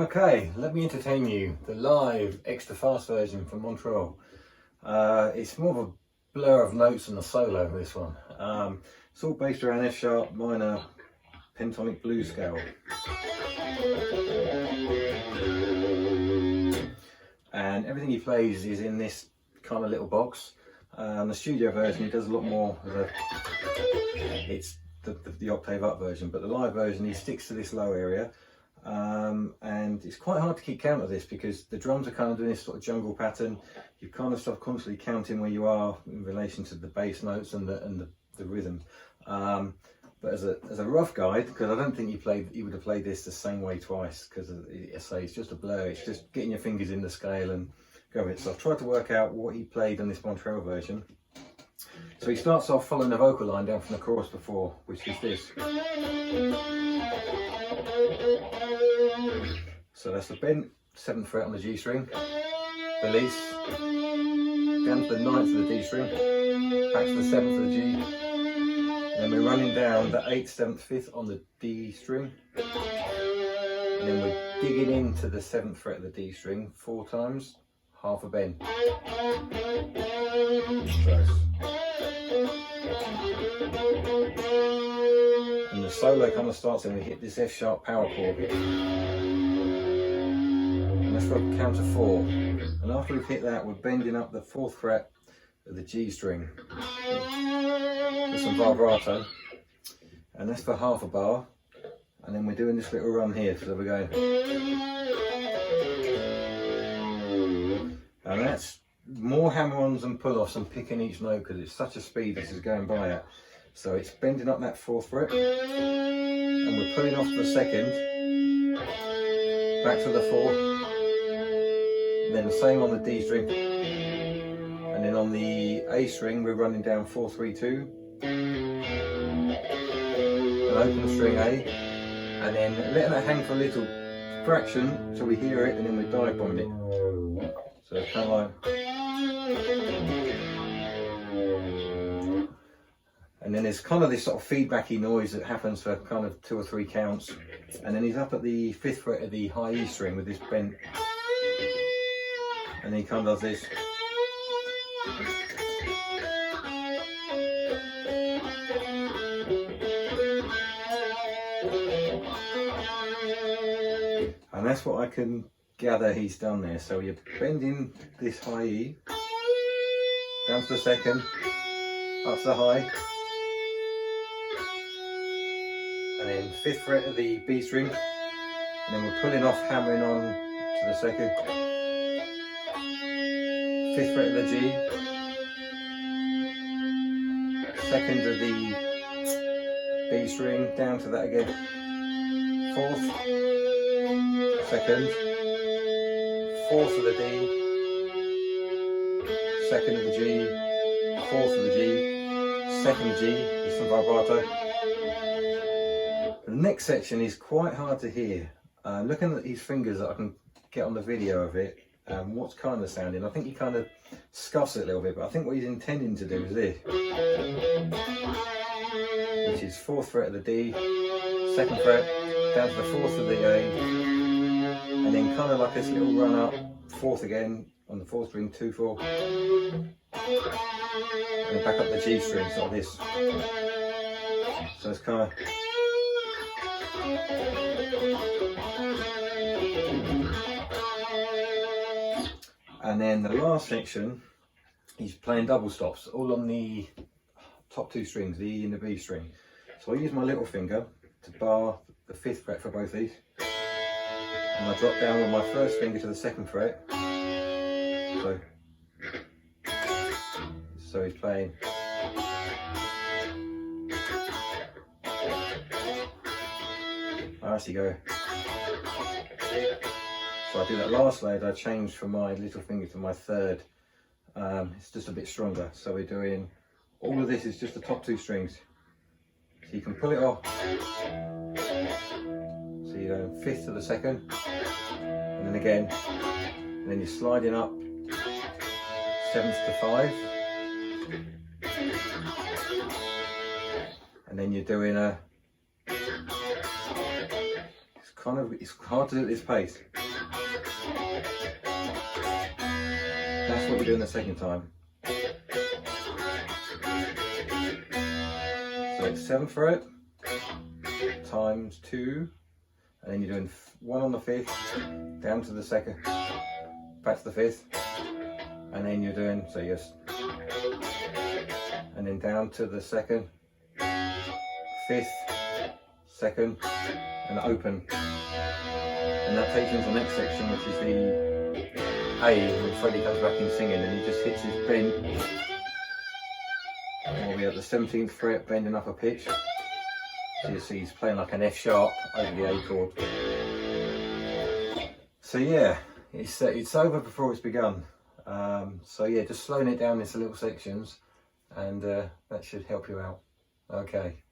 Okay, let me entertain you. The live extra fast version from Montreal. It's more of a blur of notes than a solo, this one. It's all based around F sharp minor pentatonic blues scale. And everything he plays is in this kind of little box. The studio version, he does a lot more of it's the octave up version, but the live version, he sticks to this low area. And it's quite hard to keep count of this because the drums are kind of doing this sort of jungle pattern. You kind of subconsciously counting where you are in relation to the bass notes and the rhythm. But as a rough guide, because I don't think he would have played this the same way twice, because I say it's just a blur. It's just getting your fingers in the scale and go with it. So I've tried to work out what he played on this Montreal version. So he starts off following the vocal line down from the chorus before, which is this. So that's the bent 7th fret on the G string, release, down to the 9th of the D string, back to the 7th of the G, and then we're running down the 8th, 7th, 5th on the D string, and then we're digging into the 7th fret of the D string 4 times, half a bend. And the solo kind of starts and we hit this F sharp power chord. And that's for a count of 4. And after we've hit that, we're bending up the 4th fret of the G string with some vibrato. And that's for half a bar. And then we're doing this little run here, so we're going. And that's more hammer-ons and pull-offs and picking each note because it's such a speed this is going by at. So it's bending up that 4th fret and we're pulling off the 2nd, back to the 4th, and then the same on the D string, and then on the A string we're running down 4, 3, 2, and open the string A, and then letting that hang for a little fraction so we hear it, and then we dive bomb it. So it's kind of like. And then there's kind of this sort of feedbacky noise that happens for kind of 2 or 3 counts. And then he's up at the 5th fret of the high E string with this bent. And then he kind of does this. And that's what I can gather he's done there. So you're bending this high E, down to the 2nd, up to the high. And then 5th fret of the B string, and then we're pulling off, hammering on to the 2nd, 5th fret of the G, 2nd of the B string, down to that again, 4th, 2nd, 4th of the D, 2nd of the G, 4th of the G, 2nd G, with some vibrato. The next section is quite hard to hear. Looking at these fingers that I can get on the video of it, what's kind of sounding, I think he kind of scuffs it a little bit, but I think what he's intending to do is this, which is 4th fret of the D, 2nd fret, down to the 4th of the A, and then kind of like this little run up, 4th again, on the 4th string, 2, 4, and then back up the G string, sort of this. So it's kind of. And then the last section, he's playing double stops, all on the top 2 strings, the E and the B string. So I use my little finger to bar the 5th fret for both these, and I drop down with my first finger to the 2nd fret. So he's playing. I actually go. So I do that last load, I change from my little finger to my 3rd. It's just a bit stronger. So we're doing, all of this is just the top 2 strings. So you can pull it off. So you go 5th to the 2nd, and then again, and then you're sliding up 7th to 5. And then you're doing a it's hard to do at this pace. That's what you do in the second time. So it's 7th fret times 2, and then you're doing 1 on the 5th, down to the 2nd, back to the 5th, and then you're doing, so yes, and then down to the 2nd, 5th, 2nd, and open. And that takes you into the next section, which is the A, when Freddie comes back in singing, and he just hits his bend all the way at the 17th fret, bending up a pitch. So you see he's playing like an F sharp over the A chord. So yeah, it's over before it's begun. So yeah, just slowing it down into little sections, and that should help you out. Okay.